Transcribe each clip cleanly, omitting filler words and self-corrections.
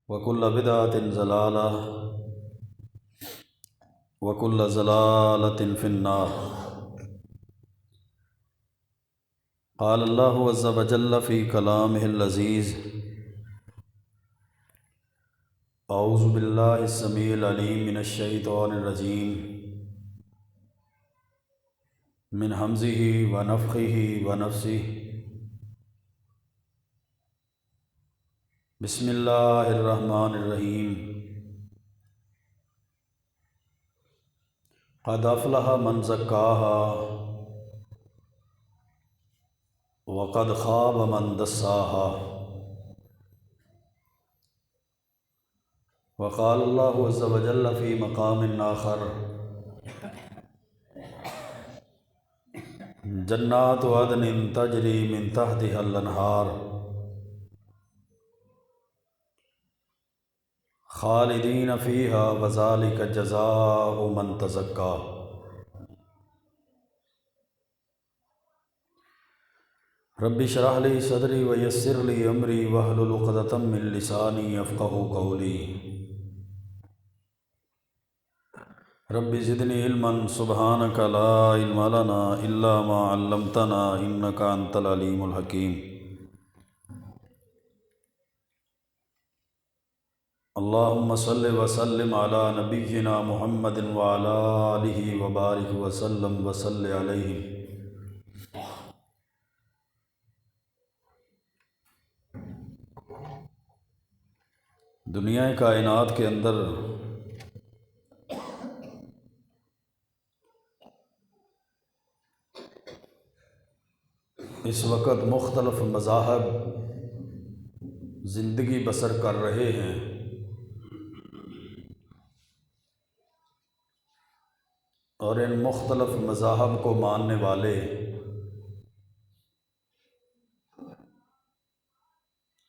وكل بدعة ضلالة وكل ضلالة في النار. قال الله عز وجل في كلامه العزيز: أعوذ بالله السميع العليم من الشيطان الرجيم من همزه ونفخه ونفسه. بسم اللہ الرحمن الرحیم. قد افلح من زکاها وقد خاب من دساها. وقال اللہ عز وجل فی مقام آخر: جنات عدن تجری من تحتها الانہار خالدین فیہا وذالک جزاء من تزکا. رب اشرح لی صدری ویسر لی امری واحلل عقدۃ من لسانی یفقہوا قولی. رب زدنی علما سبحانک لا علم لنا الا ما علمتنا انک انت العلیم الحکیم. اللہم صل وسلم علی نبینا محمد وعلی آلہ وبارک وسلم وصلی علیہ. دنیا کائنات کے اندر اس وقت مختلف مذاہب زندگی بسر کر رہے ہیں، اور ان مختلف مذاہب کو ماننے والے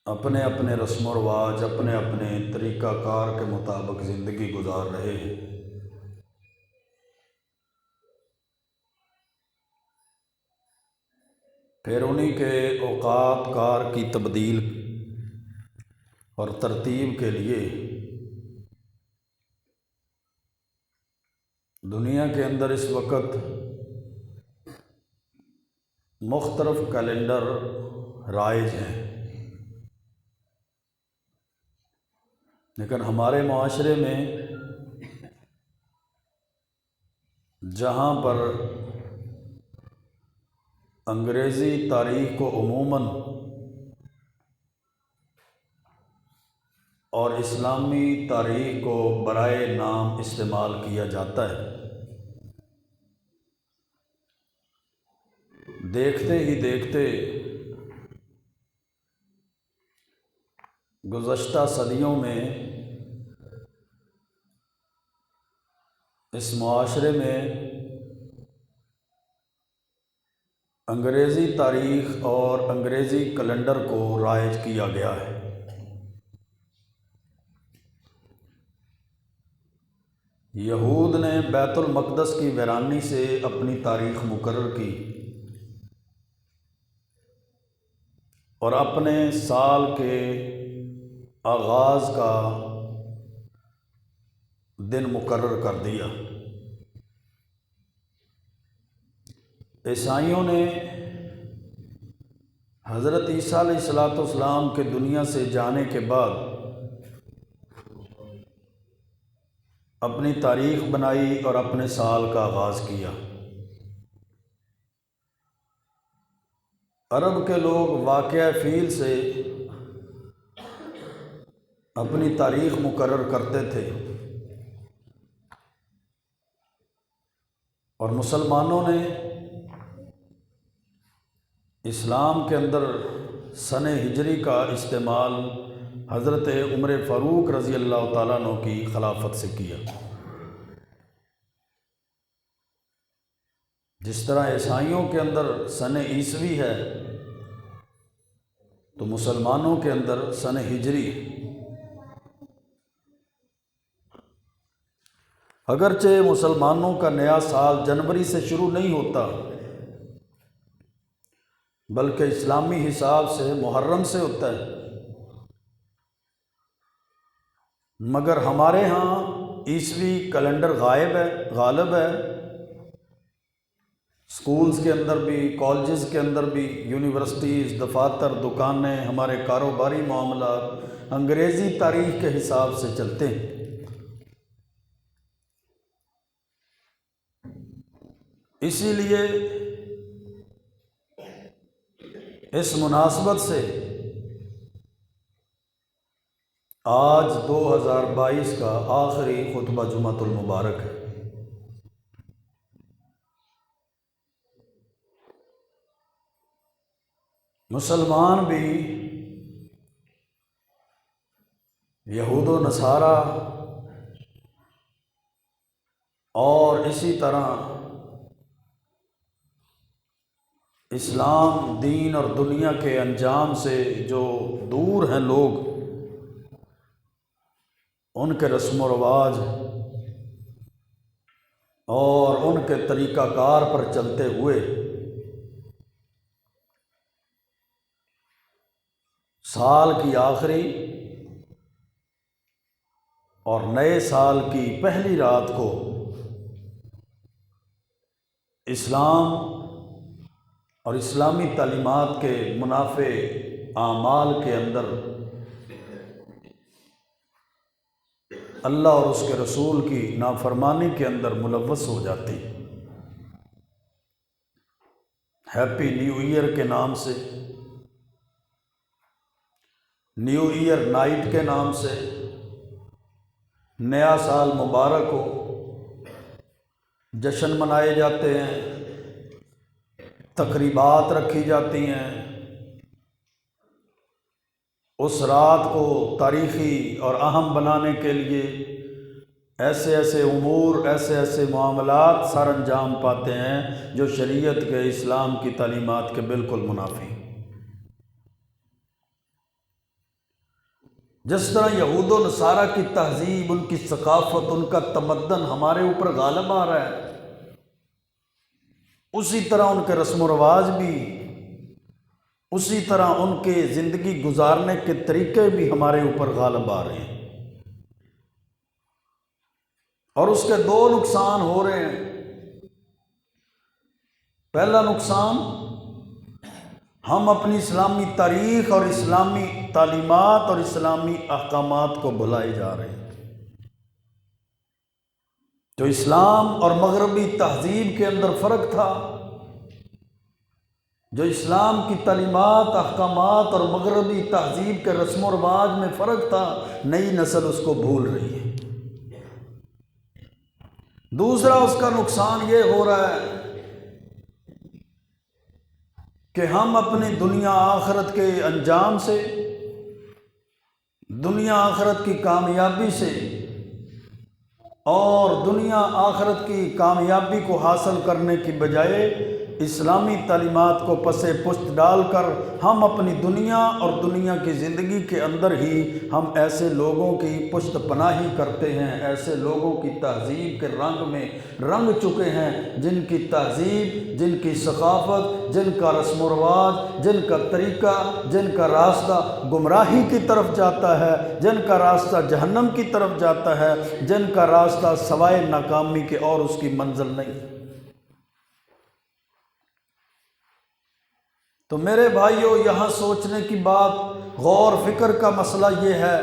اپنے اپنے رسم و رواج، اپنے اپنے طریقہ کار کے مطابق زندگی گزار رہے ہیں. پھر انہی کے اوقات کار کی تبدیل اور ترتیب کے لیے دنیا کے اندر اس وقت مختلف کیلنڈر رائج ہیں، لیکن ہمارے معاشرے میں جہاں پر انگریزی تاریخ کو عموماً اور اسلامی تاریخ کو برائے نام استعمال کیا جاتا ہے، دیکھتے ہی دیکھتے گزشتہ صدیوں میں اس معاشرے میں انگریزی تاریخ اور انگریزی کیلنڈر کو رائج کیا گیا ہے. یہود نے بیت المقدس کی ویرانی سے اپنی تاریخ مقرر کی اور اپنے سال کے آغاز کا دن مقرر کر دیا. عیسائیوں نے حضرت عیسیٰ علیہ السلام کے دنیا سے جانے کے بعد اپنی تاریخ بنائی اور اپنے سال کا آغاز کیا. عرب کے لوگ واقعہ فیل سے اپنی تاریخ مقرر کرتے تھے، اور مسلمانوں نے اسلام کے اندر سن ہجری کا استعمال حضرت عمر فاروق رضی اللہ تعالیٰ عنہ کی خلافت سے کیا. جس طرح عیسائیوں کے اندر سن عیسوی ہے تو مسلمانوں کے اندر سن ہجری. اگرچہ مسلمانوں کا نیا سال جنوری سے شروع نہیں ہوتا بلکہ اسلامی حساب سے محرم سے ہوتا ہے، مگر ہمارے ہاں عیسوی کیلنڈر غالب ہے، سکولز کے اندر بھی، کالجز کے اندر بھی، یونیورسٹیز، دفاتر، دکانیں، ہمارے کاروباری معاملات انگریزی تاریخ کے حساب سے چلتے ہیں۔ اسی لیے اس مناسبت سے آج 2022 کا آخری خطبہ جمعۃ المبارک ہے۔ مسلمان بھی یہود و نصارہ اور اسی طرح اسلام دین اور دنیا کے انجام سے جو دور ہیں لوگ، ان کے رسم و رواج اور ان کے طریقہ کار پر چلتے ہوئے سال کی آخری اور نئے سال کی پہلی رات کو اسلام اور اسلامی تعلیمات کے منافع اعمال کے اندر اللہ اور اس کے رسول کی نافرمانی کے اندر ملوث ہو جاتی۔ ہیپی نیو ایئر کے نام سے، نیو ایئر نائٹ کے نام سے، نیا سال مبارک ہو، جشن منائے جاتے ہیں، تقریبات رکھی جاتی ہیں۔ اس رات کو تاریخی اور اہم بنانے کے لیے ایسے ایسے امور، ایسے ایسے معاملات سر انجام پاتے ہیں جو شریعت کے، اسلام کی تعلیمات کے بالکل منافی۔ جس طرح یہود و نصارہ کی تہذیب، ان کی ثقافت، ان کا تمدن ہمارے اوپر غالب آ رہا ہے، اسی طرح ان کے رسم و رواج بھی، اسی طرح ان کے زندگی گزارنے کے طریقے بھی ہمارے اوپر غالب آ رہے ہیں، اور اس کے دو نقصان ہو رہے ہیں۔ پہلا نقصان، ہم اپنی اسلامی تاریخ اور اسلامی تعلیمات اور اسلامی احکامات کو بھلائے جا رہے ہیں۔ جو اسلام اور مغربی تہذیب کے اندر فرق تھا، جو اسلام کی تعلیمات، احکامات اور مغربی تہذیب کے رسم و رواج میں فرق تھا، نئی نسل اس کو بھول رہی ہے۔ دوسرا اس کا نقصان یہ ہو رہا ہے کہ ہم اپنی دنیا آخرت کے انجام سے، دنیا آخرت کی کامیابی سے اور دنیا آخرت کی کامیابی کو حاصل کرنے کی بجائے اسلامی تعلیمات کو پس پشت ڈال کر ہم اپنی دنیا اور دنیا کی زندگی کے اندر ہی ہم ایسے لوگوں کی پشت پناہی کرتے ہیں، ایسے لوگوں کی تہذیب کے رنگ میں رنگ چکے ہیں جن کی تہذیب، جن کی ثقافت، جن کا رسم و رواج، جن کا طریقہ، جن کا راستہ گمراہی کی طرف جاتا ہے، جن کا راستہ جہنم کی طرف جاتا ہے، جن کا راستہ سوائے ناکامی کے اور اس کی منزل نہیں۔ تو میرے بھائیوں، یہاں سوچنے کی بات، غور فکر کا مسئلہ یہ ہے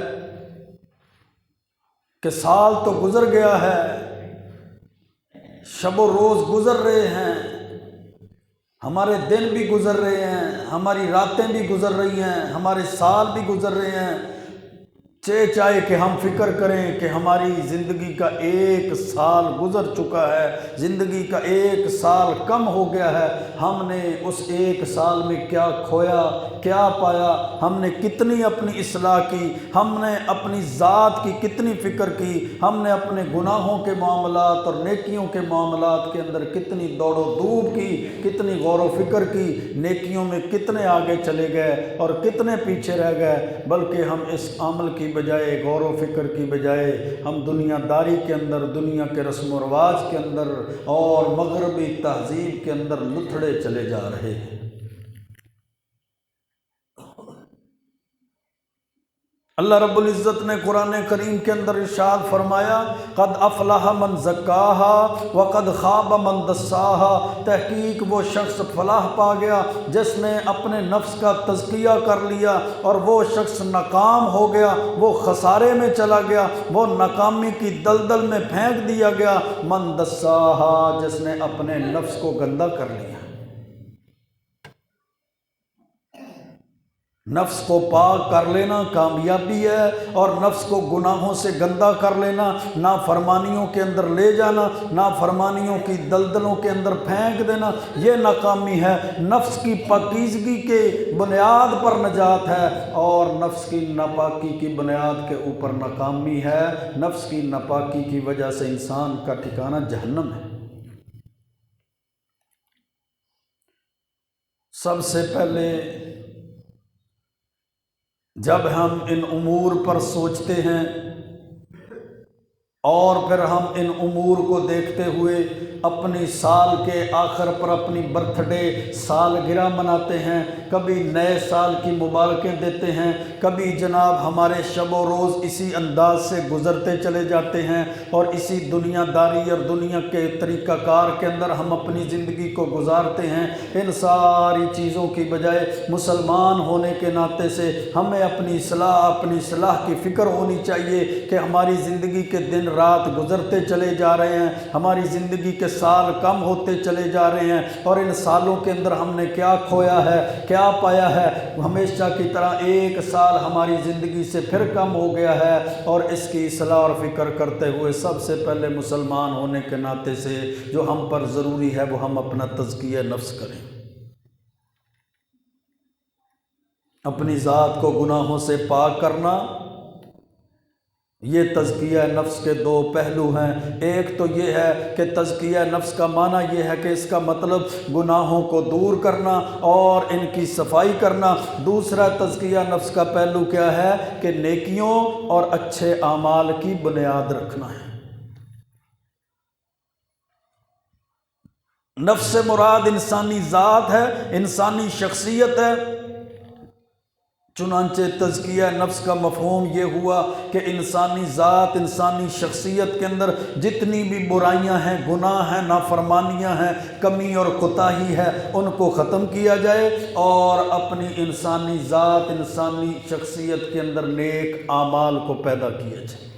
کہ سال تو گزر گیا ہے، شب و روز گزر رہے ہیں، ہمارے دن بھی گزر رہے ہیں، ہماری راتیں بھی گزر رہی ہیں، ہمارے سال بھی گزر رہے ہیں۔ چاہے کہ ہم فکر کریں کہ ہماری زندگی کا ایک سال گزر چکا ہے، زندگی کا ایک سال کم ہو گیا ہے، ہم نے اس ایک سال میں کیا کھویا، کیا پایا، ہم نے کتنی اپنی اصلاح کی، ہم نے اپنی ذات کی کتنی فکر کی، ہم نے اپنے گناہوں کے معاملات اور نیکیوں کے معاملات کے اندر کتنی دوڑ و دھوپ کی، کتنی غور و فکر کی، نیکیوں میں کتنے آگے چلے گئے اور کتنے پیچھے رہ گئے۔ بلکہ ہم اس عمل کی بجائے، غور و فکر کی بجائے، ہم دنیا داری کے اندر، دنیا کے رسم و رواج کے اندر اور مغربی تہذیب کے اندر لتھڑے چلے جا رہے ہیں۔ اللہ رب العزت نے قرآن کریم کے اندر ارشاد فرمایا قد افلح من زکاہا وقد خاب من دساہا، تحقیق وہ شخص فلاح پا گیا جس نے اپنے نفس کا تزکیہ کر لیا، اور وہ شخص ناکام ہو گیا، وہ خسارے میں چلا گیا، وہ ناکامی کی دلدل میں پھینک دیا گیا۔ من دساہا، جس نے اپنے نفس کو گندا کر لیا۔ نفس کو پاک کر لینا کامیابی ہے، اور نفس کو گناہوں سے گندا کر لینا، نافرمانیوں کے اندر لے جانا، نافرمانیوں کی دلدلوں کے اندر پھینک دینا، یہ ناکامی ہے۔ نفس کی پاکیزگی کے بنیاد پر نجات ہے، اور نفس کی ناپاکی کی بنیاد کے اوپر ناکامی ہے۔ نفس کی ناپاکی کی وجہ سے انسان کا ٹھکانہ جہنم ہے۔ سب سے پہلے جب ہم ان امور پر سوچتے ہیں اور پھر ہم ان امور کو دیکھتے ہوئے اپنی سال کے آخر پر اپنی برتھ ڈے سالگرہ مناتے ہیں، کبھی نئے سال کی مبارکیں دیتے ہیں، کبھی جناب ہمارے شب و روز اسی انداز سے گزرتے چلے جاتے ہیں، اور اسی دنیا داری اور دنیا کے طریقہ کار کے اندر ہم اپنی زندگی کو گزارتے ہیں۔ ان ساری چیزوں کی بجائے مسلمان ہونے کے ناطے سے ہمیں اپنی اصلاح کی فکر ہونی چاہیے کہ ہماری زندگی کے دن رات گزرتے چلے جا رہے ہیں، ہماری زندگی کے سال کم ہوتے چلے جا رہے ہیں، اور ان سالوں کے اندر ہم نے کیا کھویا ہے، کیا پایا ہے۔ ہمیشہ کی طرح ایک سال ہماری زندگی سے پھر کم ہو گیا ہے، اور اس کی اصلاح اور فکر کرتے ہوئے سب سے پہلے مسلمان ہونے کے ناطے سے جو ہم پر ضروری ہے وہ ہم اپنا تزکیہ نفس کریں۔ اپنی ذات کو گناہوں سے پاک کرنا، یہ تزکیہ نفس کے دو پہلو ہیں۔ ایک تو یہ ہے کہ تزکیہ نفس کا معنی یہ ہے کہ اس کا مطلب گناہوں کو دور کرنا اور ان کی صفائی کرنا۔ دوسرا تزکیہ نفس کا پہلو کیا ہے کہ نیکیوں اور اچھے اعمال کی بنیاد رکھنا ہے۔ نفس سے مراد انسانی ذات ہے، انسانی شخصیت ہے۔ چنانچہ تزکیہ نفس کا مفہوم یہ ہوا کہ انسانی ذات، انسانی شخصیت کے اندر جتنی بھی برائیاں ہیں، گناہ ہیں، نافرمانیاں ہیں، کمی اور کوتاہی ہے، ان کو ختم کیا جائے، اور اپنی انسانی ذات، انسانی شخصیت کے اندر نیک اعمال کو پیدا کیا جائے،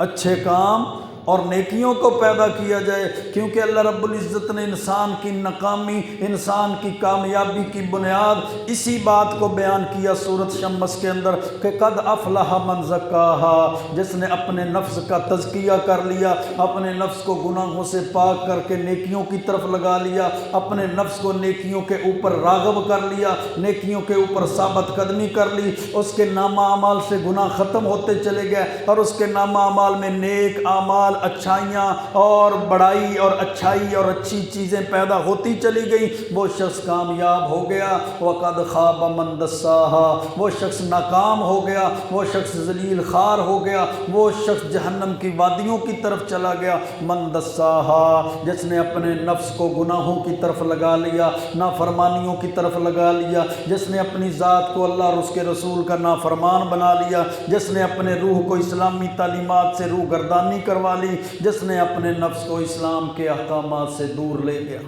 اچھے کام اور نیکیوں کو پیدا کیا جائے۔ کیونکہ اللہ رب العزت نے انسان کی ناکامی، انسان کی کامیابی کی بنیاد اسی بات کو بیان کیا سورۃ شمس کے اندر کہ قد افلح من زکاہا، جس نے اپنے نفس کا تزکیہ کر لیا، اپنے نفس کو گناہوں سے پاک کر کے نیکیوں کی طرف لگا لیا، اپنے نفس کو نیکیوں کے اوپر راغب کر لیا، نیکیوں کے اوپر ثابت قدمی کر لی، اس کے نامہ اعمال سے گناہ ختم ہوتے چلے گئے، اور اس کے نامہ اعمال میں نیک اعمال، اچھائیاں اور بڑائی اور اچھائی اور اچھی چیزیں پیدا ہوتی چلی گئی۔ وہ شخص کامیاب ہو گیا۔ وقد خاب من دساہا، وہ شخص ناکام ہو گیا، وہ شخص ذلیل خوار ہو گیا، وہ شخص جہنم کی وادیوں کی طرف چلا گیا۔ من دساہا، جس نے اپنے نفس کو گناہوں کی طرف لگا لیا، نافرمانیوں کی طرف لگا لیا، جس نے اپنی ذات کو اللہ اور اس کے رسول کا نافرمان بنا لیا، جس نے اپنے روح کو اسلامی تعلیمات سے روح گردانی کروا لی، جس نے اپنے نفس کو اسلام کے احکامات سے دور لے گیا۔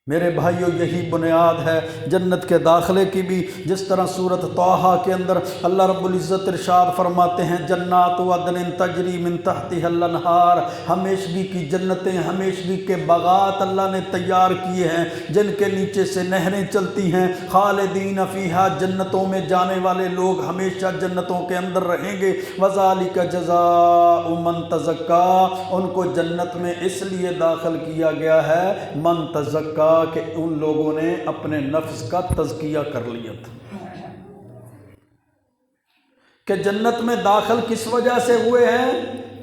میرے بھائیو، یہی بنیاد ہے جنت کے داخلے کی بھی۔ جس طرح سورۃ طٰہٰ کے اندر اللہ رب العزت ارشاد فرماتے ہیں جنات عدن تجری من تحتها الانہار، ہمیشگی کی جنتیں، ہمیشگی کے باغات اللہ نے تیار کیے ہیں جن کے نیچے سے نہریں چلتی ہیں، خالدین فیہا، جنتوں میں جانے والے لوگ ہمیشہ جنتوں کے اندر رہیں گے۔ وذالک جزاء من تزکا، ان کو جنت میں اس لیے داخل کیا گیا ہے من تزکا کہ ان لوگوں نے اپنے نفس کا تزکیہ کر لیا تھا۔ کہ جنت میں داخل کس وجہ سے ہوئے ہیں؟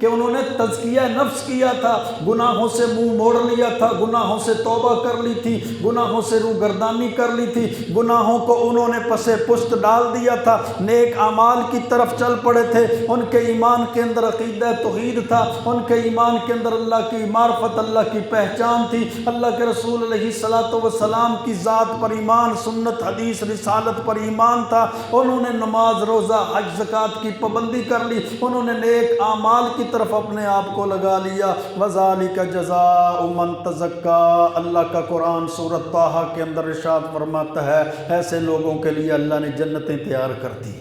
کہ انہوں نے تزکیہ نفس کیا تھا، گناہوں سے منہ موڑ لیا تھا، گناہوں سے توبہ کر لی تھی، گناہوں سے روگردانی کر لی تھی، گناہوں کو انہوں نے پسے پشت ڈال دیا تھا، نیک اعمال کی طرف چل پڑے تھے، ان کے ایمان کے اندر عقیدہ توحید تھا، ان کے ایمان کے اندر اللہ کی معرفت، اللہ کی پہچان تھی، اللہ کے رسول علیہ الصلاۃ والسلام کی ذات پر ایمان، سنت حدیث رسالت پر ایمان تھا، انہوں نے نماز روزہ حج زکوٰۃ کی پابندی کر لی، انہوں نے نیک اعمال کی طرف اپنے آپ کو لگا لیا۔ وَذَلِكَ جَزَاءُ مَن تَزَكَّىٰ، اللہ کا قرآن سورۃ طٰہٰ کے اندر ارشاد فرماتا ہے ایسے لوگوں کے لیے اللہ نے جنتیں تیار کر دی۔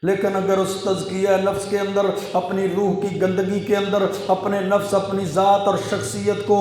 لیکن اگر اس تزکیہ نفس کے اندر، اپنی روح کی گندگی کے اندر، اپنے نفس، اپنی ذات اور شخصیت کو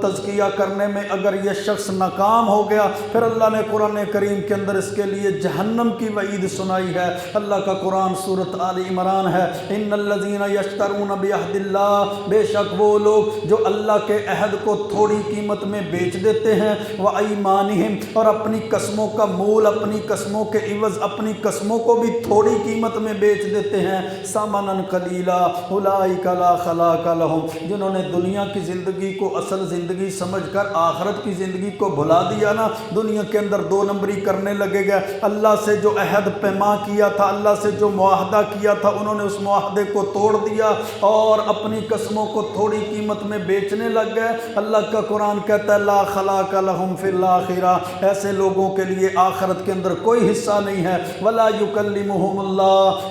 تزکیہ کرنے میں اگر یہ شخص ناکام ہو گیا، پھر اللہ نے قرآن کریم کے اندر اس کے لیے جہنم کی وعید سنائی ہے۔ اللہ کا قرآن سورۃ آل عمران ہے، ان الذین یشترون بعہد اللہ، بے شک وہ لوگ جو اللہ کے عہد کو تھوڑی قیمت میں بیچ دیتے ہیں، وایمانہم، اور اپنی قسموں کا مول، اپنی قسموں کے عوض اپنی قسموں کو بھی تھوڑی قیمت میں بیچ دیتے ہیں، ثمنا قلیلا اولئک لا خلاق لہم، جنہوں نے دنیا کی زندگی کو اصل زندگی سمجھ کر آخرت کی زندگی کو بھلا دیا نا، دنیا کے اندر دو نمبری کرنے لگے گا، اللہ سے جو عہد پیما کیا تھا، اللہ سے جو معاہدہ کیا تھا، انہوں نے اس معاہدے کو توڑ دیا اور اپنی قسموں کو تھوڑی قیمت میں بیچنے لگ گئے۔ اللہ کا قرآن کہتا ہے لا خلاق لہم فی الآخرہ، ایسے لوگوں کے لیے آخرت کے اندر کوئی حصہ نہیں ہے۔ ولا یکلمہم اللہ،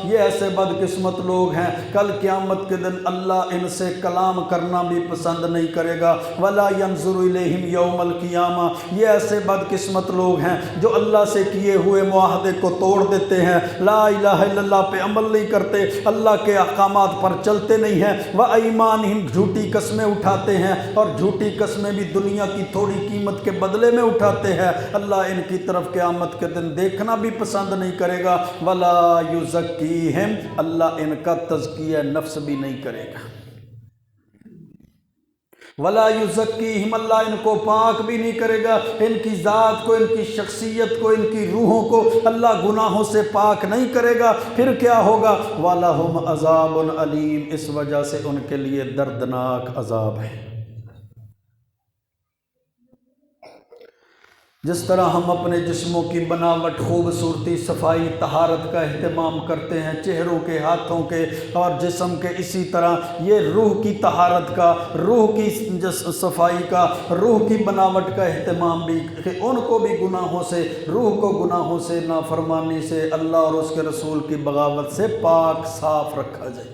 یہ ایسے بدقسمت لوگ ہیں کل قیامت کے دن اللہ ان سے کلام کرنا بھی پسند نہیں کرے گا۔ ولا ینظر الیہم یوم القیامہ، یہ ایسے بدقسمت لوگ ہیں جو اللہ سے کیے ہوئے معاہدے کو توڑ دیتے ہیں، لا الہ الا اللہ پہ عمل نہیں کرتے، اللہ کے احکامات پر چلتے نہیں ہیں، وایمانہم، جھوٹی قسمیں اٹھاتے ہیں اور جھوٹی قسمیں بھی دنیا کی تھوڑی قیمت کے بدلے میں اٹھاتے ہیں، اللہ ان کی طرف قیامت کے دن دیکھنا بھی پسند نہیں کرے گا۔ ولا یزکیہم، اللہ ان کا تزکیہ نفس بھی نہیں کرے گا۔ ولا یزکیہم، اللہ ان کو پاک بھی نہیں کرے گا، ان کی ذات کو، ان کی شخصیت کو، ان کی روحوں کو اللہ گناہوں سے پاک نہیں کرے گا۔ پھر کیا ہوگا؟ وَلَهُمْ عَذَابٌ علیم، اس وجہ سے ان کے لیے دردناک عذاب ہے۔ جس طرح ہم اپنے جسموں کی بناوٹ، خوبصورتی، صفائی، طہارت کا اہتمام کرتے ہیں، چہروں کے، ہاتھوں کے اور جسم کے، اسی طرح یہ روح کی طہارت کا، روح کی صفائی کا، روح کی بناوٹ کا اہتمام بھی، کہ ان کو بھی گناہوں سے، روح کو گناہوں سے، نافرمانی سے، اللہ اور اس کے رسول کی بغاوت سے پاک صاف رکھا جائے۔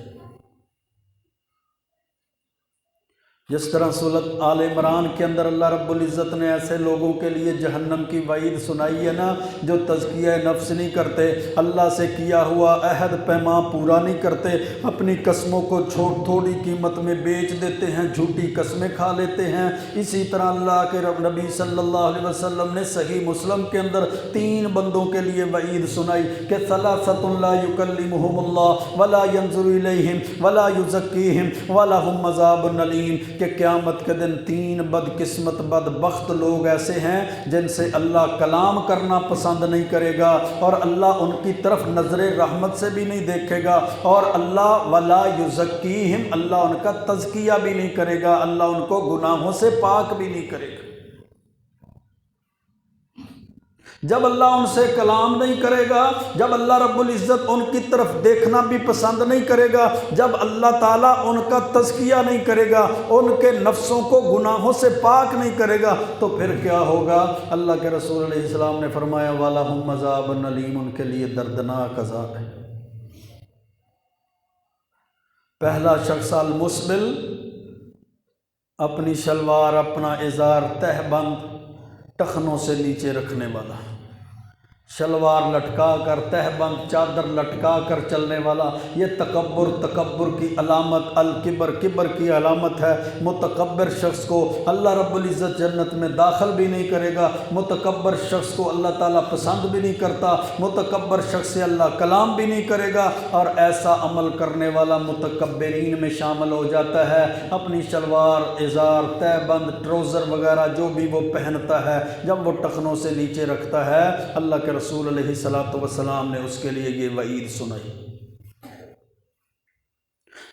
جس طرح سورۃ آل عمران کے اندر اللہ رب العزت نے ایسے لوگوں کے لیے جہنم کی وعید سنائی ہے نا، جو تزکیہ نفس نہیں کرتے، اللہ سے کیا ہوا عہد پیما پورا نہیں کرتے، اپنی قسموں کو تھوڑی قیمت میں بیچ دیتے ہیں، جھوٹی قسمیں کھا لیتے ہیں۔ اسی طرح اللہ کے نبی صلی اللہ علیہ وسلم نے صحیح مسلم کے اندر 3 بندوں کے لیے وعید سنائی کہ ثلاثۃ لا یکلمہم اللہ ولا ینظر الیہم ولا یزکیہم ولہم عذاب علیم، کہ قیامت کے دن 3 بدقسمت بدبخت لوگ ایسے ہیں جن سے اللہ کلام کرنا پسند نہیں کرے گا، اور اللہ ان کی طرف نظر رحمت سے بھی نہیں دیکھے گا، اور اللہ ولا یزکیہم، اللہ ان کا تزکیہ بھی نہیں کرے گا، اللہ ان کو گناہوں سے پاک بھی نہیں کرے گا۔ جب اللہ ان سے کلام نہیں کرے گا، جب اللہ رب العزت ان کی طرف دیکھنا بھی پسند نہیں کرے گا، جب اللہ تعالیٰ ان کا تزکیہ نہیں کرے گا، ان کے نفسوں کو گناہوں سے پاک نہیں کرے گا، تو پھر کیا ہوگا؟ اللہ کے رسول علیہ السلام نے فرمایا وَلَهُمْ عَذَابٌ عَلِيمٌ، ان کے لیے دردناک عذاب ہے۔ پہلا شخص المسبل، اپنی شلوار، اپنا ازار تہ بند ٹخنوں سے نیچے رکھنے والا، شلوار لٹکا کر، تہ بند چادر لٹکا کر چلنے والا، یہ تکبر کی علامت، الکبر، کبر کی علامت ہے۔ متکبر شخص کو اللہ رب العزت جنت میں داخل بھی نہیں کرے گا، متکبر شخص کو اللہ تعالیٰ پسند بھی نہیں کرتا، متکبر شخص سے اللہ کلام بھی نہیں کرے گا، اور ایسا عمل کرنے والا متکبرین میں شامل ہو جاتا ہے۔ اپنی شلوار، ازار، تہ بند، ٹروزر وغیرہ جو بھی وہ پہنتا ہے، جب وہ ٹخنوں سے نیچے رکھتا ہے، اللہ کے رسول علیہ الصلوۃ والسلام نے اس کے لیے یہ وعید سنائی۔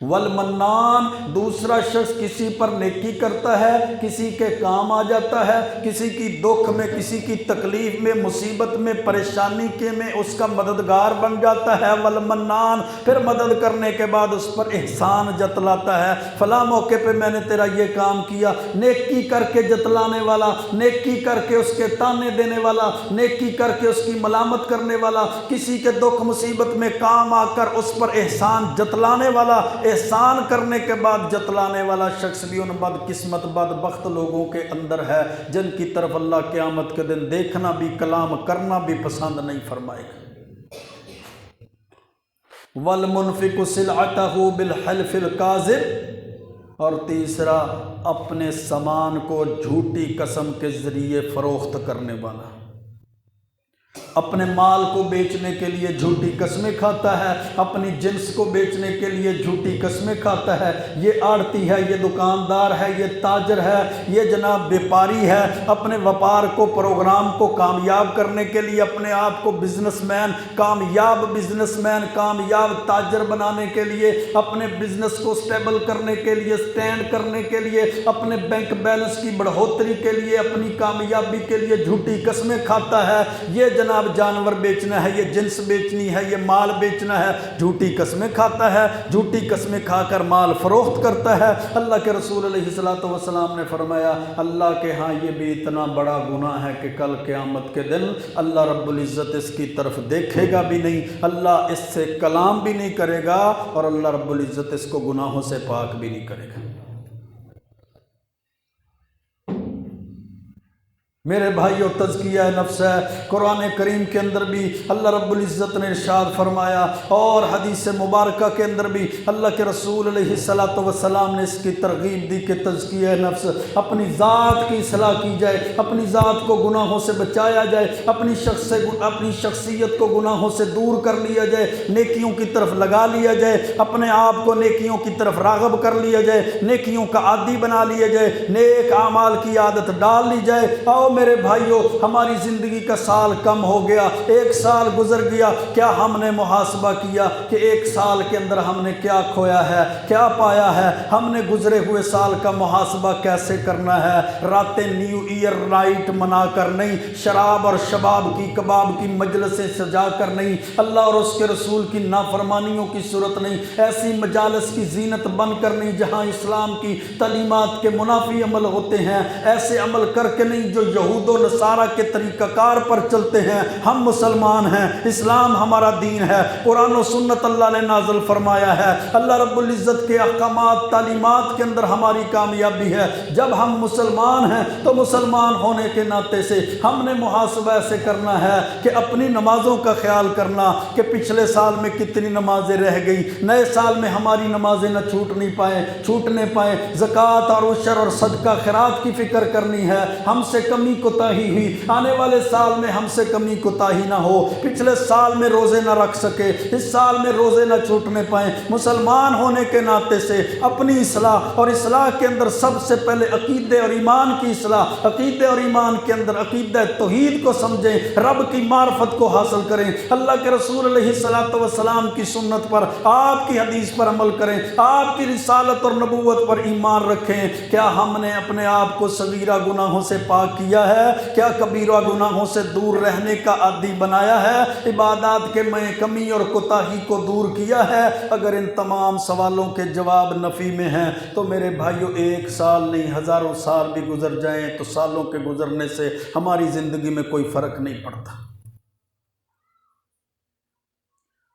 والمنان، دوسرا شخص کسی پر نیکی کرتا ہے، کسی کے کام آ جاتا ہے، کسی کی دکھ میں، کسی کی تکلیف میں، مصیبت میں، پریشانی کے میں اس کا مددگار بن جاتا ہے۔ والمنان، پھر مدد کرنے کے بعد اس پر احسان جتلاتا ہے، فلاں موقع پہ میں نے تیرا یہ کام کیا، نیکی کر کے جتلانے والا، نیکی کر کے اس کے تانے دینے والا، نیکی کر کے اس کی ملامت کرنے والا، کسی کے دکھ مصیبت میں کام آ کر اس پر احسان جتلانے والا، احسان کرنے کے بعد جتلانے والا شخص بھی ان بدقسمت بدبخت لوگوں کے اندر ہے جن کی طرف اللہ قیامت کے دن دیکھنا بھی، کلام کرنا بھی پسند نہیں فرمائے گا۔ والمنفق سلعته بالحلف الكاذب، اور تیسرا اپنے سامان کو جھوٹی قسم کے ذریعے فروخت کرنے والا، اپنے مال کو بیچنے کے لیے جھوٹی قسمیں کھاتا ہے، اپنی جنس کو بیچنے کے لیے جھوٹی قسمیں کھاتا ہے۔ یہ آڑتی ہے، یہ دکاندار ہے، یہ تاجر ہے، یہ جناب بیپاری ہے، اپنے وپار کو، پروگرام کو کامیاب کرنے کے لیے، اپنے آپ کو بزنس مین، کامیاب تاجر بنانے کے لیے، اپنے بزنس کو سٹیبل کرنے کے لیے، سٹینڈ کرنے کے لیے، اپنے بینک بیلنس کی بڑھوتری کے لیے، اپنی کامیابی کے لیے جھوٹی قسمیں کھاتا ہے۔ یہ جناب جانور بیچنا ہے، یہ جنس بیچنی ہے، یہ مال بیچنا ہے، جھوٹی قسمیں کھاتا ہے، جھوٹی قسمیں کھا کر مال فروخت کرتا ہے۔ اللہ کے رسول علیہ الصلوۃ والسلام نے فرمایا اللہ کے ہاں یہ بھی اتنا بڑا گناہ ہے کہ کل قیامت کے دن اللہ رب العزت اس کی طرف دیکھے گا بھی نہیں، اللہ اس سے کلام بھی نہیں کرے گا، اور اللہ رب العزت اس کو گناہوں سے پاک بھی نہیں کرے گا۔ میرے بھائیو، تزکیہ نفس ہے۔ قرآن کریم کے اندر بھی اللہ رب العزت نے ارشاد فرمایا، اور حدیث مبارکہ کے اندر بھی اللہ کے رسول علیہ الصلوۃ والسلام نے اس کی ترغیب دی کہ تزکیہ نفس، اپنی ذات کی اصلاح کی جائے، اپنی ذات کو گناہوں سے بچایا جائے، اپنی شخصیت کو گناہوں سے دور کر لیا جائے، نیکیوں کی طرف لگا لیا جائے، اپنے آپ کو نیکیوں کی طرف راغب کر لیا جائے، نیکیوں کا عادی بنا لیا جائے، نیک اعمال کی عادت ڈال لی جائے۔ آؤ میرے بھائیو، ہماری زندگی کا سال کم ہو گیا، ایک سال گزر گیا، کیا ہم نے محاسبہ کیا کہ ایک سال کے اندر ہم نے کیا کھویا ہے، کیا پایا ہے؟ ہم نے گزرے ہوئے سال کا محاسبہ کیسے کرنا ہے؟ راتیں نیو ایئر نائٹ منا کر نہیں، شراب اور شباب کی کباب کی مجلسیں سجا کر نہیں، اللہ اور اس کے رسول کی نافرمانیوں کی صورت نہیں، ایسی مجالس کی زینت بن کر نہیں جہاں اسلام کی تعلیمات کے منافی عمل ہوتے ہیں، ایسے عمل کر کے نہیں جو یہود و نصارہ کے طریقہ کار پر چلتے ہیں۔ ہم مسلمان ہیں، اسلام ہمارا دین ہے، قرآن و سنت اللہ نے نازل فرمایا ہے، اللہ رب العزت کے احکامات تعلیمات کے اندر ہماری کامیابی ہے۔ جب ہم مسلمان ہیں تو مسلمان ہونے کے ناطے سے ہم نے محاسبہ ایسے کرنا ہے کہ اپنی نمازوں کا خیال کرنا کہ پچھلے سال میں کتنی نمازیں رہ گئی، نئے سال میں ہماری نمازیں نہ چھوٹنے پائیں، زکوٰۃ اور عشر اور صدقہ خیرات کی فکر کرنی ہے، ہم سے کمی کوتاہی ہوئی، آنے والے سال میں ہم سے کمی کوتاہی نہ ہو، پچھلے سال میں روزے نہ رکھ سکے، اس سال میں روزے نہ چھوٹنے پائیں۔ مسلمان ہونے کے ناطے سے اپنی اصلاح، اور اصلاح کے اندر سب سے پہلے عقیدے اور ایمان کی اصلاح، عقیدے اور ایمان کے اندر عقیدہ توحید کو سمجھیں، رب کی معرفت کو حاصل کریں، اللہ کے رسول علیہ الصلوۃ والسلام کی سنت پر، آپ کی حدیث پر عمل کریں، آپ کی رسالت اور نبوت پر ایمان رکھیں۔ کیا ہم نے اپنے آپ کو صغیرہ گناہوں سے پاک کیا ہے؟ کیا کبیرہ گناہوں سے دور رہنے کا عادی بنایا ہے؟ عبادات کے میں کمی اور کوتاہی کو دور کیا ہے؟ اگر ان تمام سوالوں کے جواب نفی میں ہیں تو میرے بھائیو، ایک سال نہیں ہزاروں سال بھی گزر جائیں تو سالوں کے گزرنے سے ہماری زندگی میں کوئی فرق نہیں پڑتا۔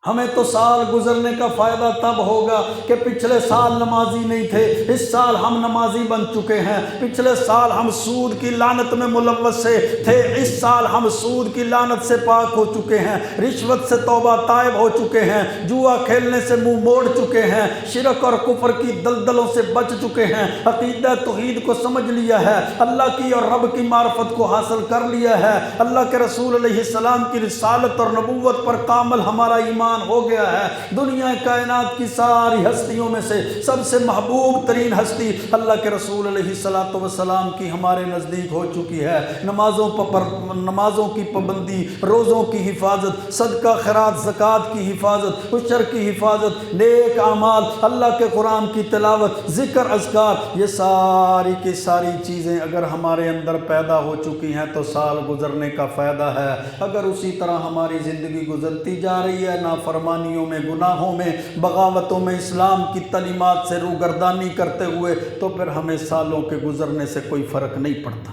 ہمیں تو سال گزرنے کا فائدہ تب ہوگا کہ پچھلے سال نمازی نہیں تھے، اس سال ہم نمازی بن چکے ہیں، پچھلے سال ہم سود کی لعنت میں ملوث تھے، اس سال ہم سود کی لعنت سے پاک ہو چکے ہیں، رشوت سے توبہ طائب ہو چکے ہیں، جوا کھیلنے سے منہ موڑ چکے ہیں، شرک اور کفر کی دلدلوں سے بچ چکے ہیں، عقیدہ توحید کو سمجھ لیا ہے، اللہ کی اور رب کی معرفت کو حاصل کر لیا ہے، اللہ کے رسول علیہ السلام کی رسالت اور نبوت پر کامل ہمارا ایمان قربان ہو گیا ہے۔ دنیا کائنات کی ساری ہستیوں میں سے سب سے محبوب ترین ہستی اللہ کے رسول علیہ السلام کی ہمارے نزدیک ہو چکی ہے۔ نمازوں کی پابندی، روزوں کی حفاظت، صدقہ خیرات زکوٰۃ کی حفاظت، عشر کی حفاظت، نیک اعمال، اللہ کے قرآن کی تلاوت، ذکر اذکار، یہ ساری کی ساری چیزیں اگر ہمارے اندر پیدا ہو چکی ہیں تو سال گزرنے کا فائدہ ہے۔ اگر اسی طرح ہماری زندگی گزرتی جا رہی ہے نافرمانیوں میں، گناہوں میں، بغاوتوں میں، اسلام کی تعلیمات سے روگردانی کرتے ہوئے، تو پھر ہمیں سالوں کے گزرنے سے کوئی فرق نہیں پڑتا۔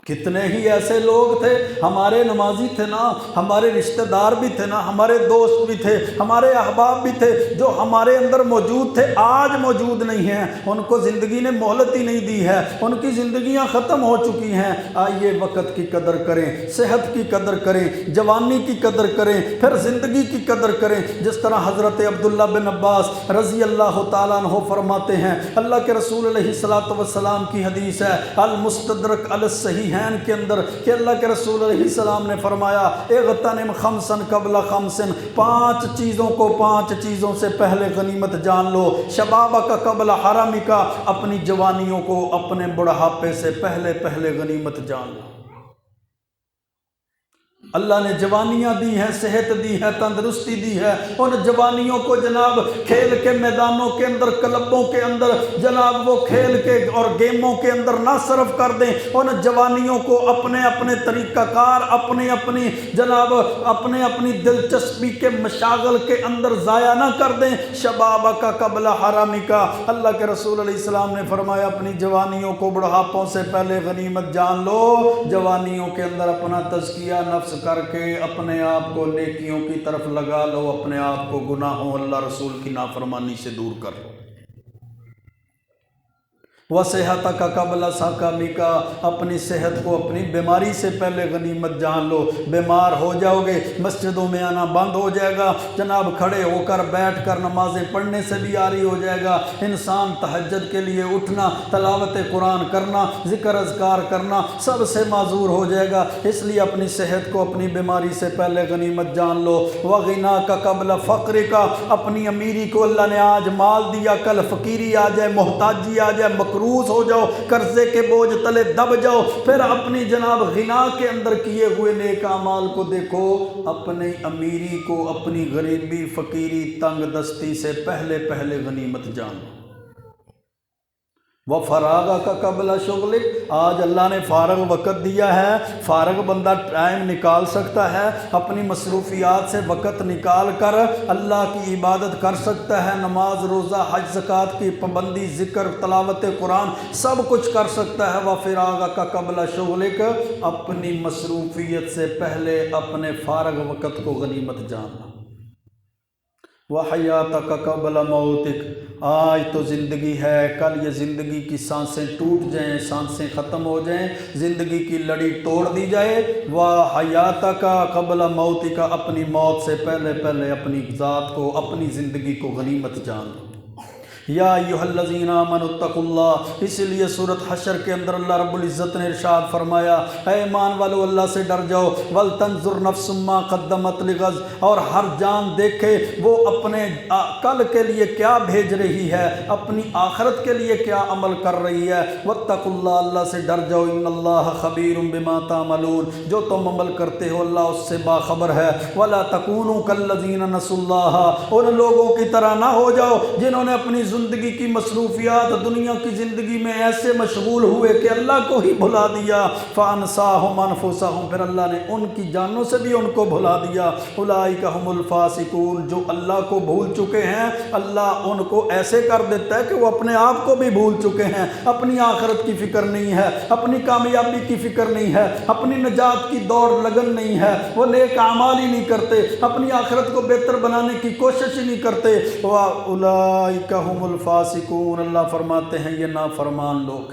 کتنے ہی ایسے لوگ تھے، ہمارے نمازی تھے نا، ہمارے رشتہ دار بھی تھے نا، ہمارے دوست بھی تھے، ہمارے احباب بھی تھے، جو ہمارے اندر موجود تھے آج موجود نہیں ہیں، ان کو زندگی نے مہلت ہی نہیں دی ہے، ان کی زندگیاں ختم ہو چکی ہیں۔ آئیے وقت کی قدر کریں، صحت کی قدر کریں، جوانی کی قدر کریں، پھر زندگی کی قدر کریں۔ جس طرح حضرت عبداللہ بن عباس رضی اللہ تعالیٰ عنہ فرماتے ہیں، اللہ کے رسول علیہ السلام کی حدیث ہے المستدرک علی الصحیح کے اندر کہ اللہ کے رسول علیہ السلام نے فرمایا اغتنم خمسن قبل خمسن، 5 چیزوں کو 5 چیزوں سے پہلے غنیمت جان لو۔ شبابک قبل حرمک، اپنی جوانیوں کو اپنے بڑھاپے سے پہلے غنیمت جان لو۔ اللہ نے جوانیاں دی ہیں، صحت دی ہے، تندرستی دی ہے، ان جوانیوں کو جناب کھیل کے میدانوں کے اندر، کلبوں کے اندر جناب وہ کھیل کے اور گیموں کے اندر نہ صرف کر دیں، ان جوانیوں کو اپنے اپنے طریقہ کار، اپنی دلچسپی کے مشاغل کے اندر ضائع نہ کر دیں۔ شبابک قبل حرمک، اللہ کے رسول علیہ السلام نے فرمایا اپنی جوانیوں کو بڑھاپوں سے پہلے غنیمت جان لو۔ جوانیوں کے اندر اپنا تزکیہ نفس کر کے اپنے آپ کو نیکیوں کی طرف لگا لو، اپنے آپ کو گناہوں اللہ رسول کی نافرمانی سے دور کر لو۔ وصحتک قبل سقمک، اپنی صحت کو اپنی بیماری سے پہلے غنیمت جان لو۔ بیمار ہو جاؤ گے، مسجدوں میں آنا بند ہو جائے گا، جناب کھڑے ہو کر بیٹھ کر نمازیں پڑھنے سے بھی عاری ہو جائے گا، انسان تہجد کے لیے اٹھنا، تلاوت قرآن کرنا، ذکر اذکار کرنا سب سے معذور ہو جائے گا۔ اس لیے اپنی صحت کو اپنی بیماری سے پہلے غنیمت جان لو۔ وغناک قبل فقرک، اپنی امیری کو اللہ نے آج مال دیا، کل فقیری آ جائے، محتاجی آ جائے، مقروض ہو جاؤ، قرضے کے بوجھ تلے دب جاؤ، پھر اپنی جناب غنا کے اندر کیے ہوئے نیک اعمال کو دیکھو، اپنی امیری کو، اپنی غریبی، فقیری، تنگ دستی سے پہلے غنیمت جان۔ وفراغک قبل شغلک، آج اللہ نے فارغ وقت دیا ہے، فارغ بندہ ٹائم نکال سکتا ہے، اپنی مصروفیات سے وقت نکال کر اللہ کی عبادت کر سکتا ہے، نماز، روزہ، حج، زکوٰۃ کی پابندی، ذکر، تلاوت قرآن سب کچھ کر سکتا ہے۔ وفراغک قبل شغلک، اپنی مصروفیت سے پہلے اپنے فارغ وقت کو غنیمت جاننا۔ وحیاتک قبل موتک، آج تو زندگی ہے، کل یہ زندگی کی سانسیں ٹوٹ جائیں، سانسیں ختم ہو جائیں، زندگی کی لڑی توڑ دی جائے۔ وحیاتک قبل موتک، اپنی موت سے پہلے اپنی ذات کو، اپنی زندگی کو غنیمت جان لو۔ یا ایھا الذین آمنوا اتقوا اللہ، اسی لیے سورۃ حشر کے اندر اللہ رب العزت نے ارشاد فرمایا اے ایمان والو اللہ سے ڈر جاؤ، ولتنظر نفس ما قدمت لغد، اور ہر جان دیکھے وہ اپنے کل کے لیے کیا بھیج رہی ہے، اپنی آخرت کے لیے کیا عمل کر رہی ہے۔ واتقوا اللہ، اللہ سے ڈر جاؤ، ان اللہ خبیر بما تعملون، جو تم عمل کرتے ہو اللہ اس سے باخبر ہے۔ ولا تکونوا کالذین نسوا اللہ، ان لوگوں کی طرح نہ ہو جاؤ جنہوں نے اپنی زندگی کی مصروفیات، دنیا کی زندگی میں ایسے مشغول ہوئے کہ اللہ کو ہی بھلا دیا۔ فانساہم انفسہم، پھر اللہ نے ان کی جانوں سے بھی ان کو بھلا دیا۔ اولئک ھم الفاسقون، جو اللہ کو بھول چکے ہیں اللہ ان کو ایسے کر دیتا ہے کہ وہ اپنے آپ کو بھی بھول چکے ہیں، اپنی آخرت کی فکر نہیں ہے، اپنی کامیابی کی فکر نہیں ہے، اپنی نجات کی دوڑ لگن نہیں ہے، وہ نیک اعمال ہی نہیں کرتے، اپنی آخرت کو بہتر بنانے کی کوشش ہی نہیں کرتے۔ اولئک ھم الفاسقون، اللہ فرماتے ہیں یہ نافرمان لوگ۔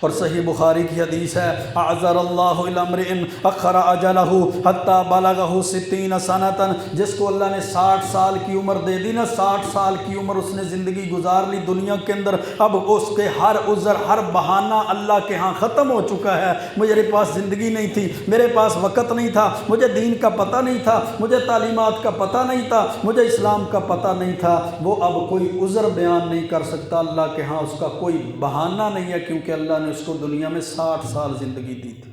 اور صحیح بخاری کی حدیث ہے، اعذر اللہ الی امرئ اخر اجلہ حتی بلغہ 60 سنۃ، جس کو اللہ نے 60 سال کی عمر دے دی نا، 60 سال کی عمر اس نے زندگی گزار لی دنیا کے اندر، اب اس کے ہر عذر ہر بہانہ اللہ کے ہاں ختم ہو چکا ہے۔ میرے پاس زندگی نہیں تھی، میرے پاس وقت نہیں تھا، مجھے دین کا پتہ نہیں تھا، مجھے تعلیمات کا پتہ نہیں تھا، مجھے اسلام کا پتہ نہیں تھا، وہ اب کوئی عذر بیان نہیں کر سکتا، اللہ کے ہاں اس کا کوئی بہانہ نہیں ہے، کیونکہ اللہ نے اس کو دنیا میں 60 سال زندگی دی تھی۔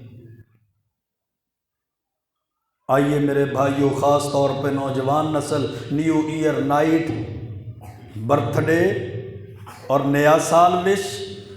آئیے میرے بھائیوں، خاص طور پہ نوجوان نسل، new year night, birthday اور نیا سال وش،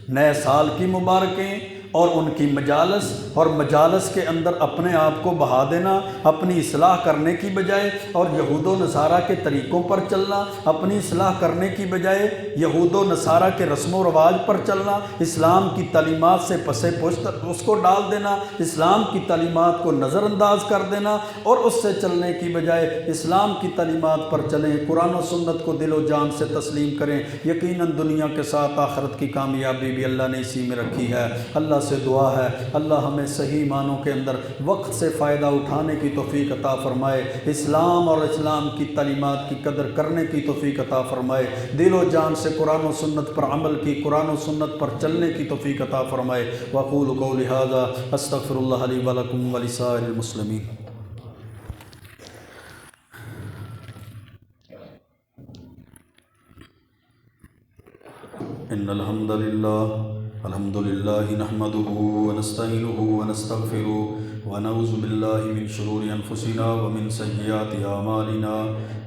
نئے سال کی مبارکیں اور ان کی مجالس، اور مجالس کے اندر اپنے آپ کو بہا دینا، اپنی اصلاح کرنے کی بجائے اور یہود و نصارہ کے طریقوں پر چلنا، اپنی اصلاح کرنے کی بجائے یہود و نصارہ کے رسم و رواج پر چلنا، اسلام کی تعلیمات سے پس پشت اس کو ڈال دینا، اسلام کی تعلیمات کو نظر انداز کر دینا، اور اس سے چلنے کی بجائے اسلام کی تعلیمات پر چلیں، قرآن و سنت کو دل و جان سے تسلیم کریں۔ یقیناً دنیا کے ساتھ آخرت کی کامیابی بھی اللہ نے اسی میں رکھی ہے۔ اللہ سے دعا ہے اللہ ہمیں صحیح معنوں کے اندر وقت سے فائدہ اٹھانے کی توفیق عطا فرمائے، اسلام اور اسلام کی تعلیمات کی قدر کرنے کی توفیق عطا فرمائے، دل و جان سے قرآن و سنت پر عمل کی، قرآن و سنت پر چلنے کی توفیق عطا فرمائے۔ وأقول قولي هذا استغفر الله لي ولكم ولسائر المسلمين۔ ان الحمد لله نحمده ونستعينه ونستغفره ونعوذ بالله من شرور انفسنا ومن سيئات اعمالنا،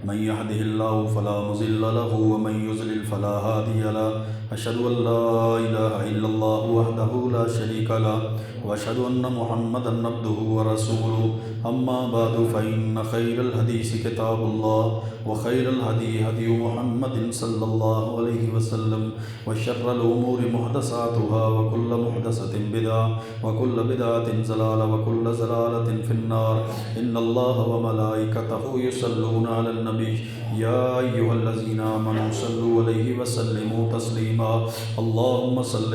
من يهده الله فلا مضل له ومن يضلل فلا هادي له، اشهد ان لا اله الا الله وحده لا شريك له واشهد ان محمدا عبده ورسوله، اما بعد فان خير الحديث كتاب الله وخير الهدي هدي محمد صلى الله عليه وسلم، وشر الامور محدثاتها وكل محدثة بدعة وكل بدعة ضلالة وكل ضلالة في النار۔ ان الله وملائكته يصلون على النبي يا ايها الذين آمنوا صلوا عليه وسلموا تسليما، اللهم صل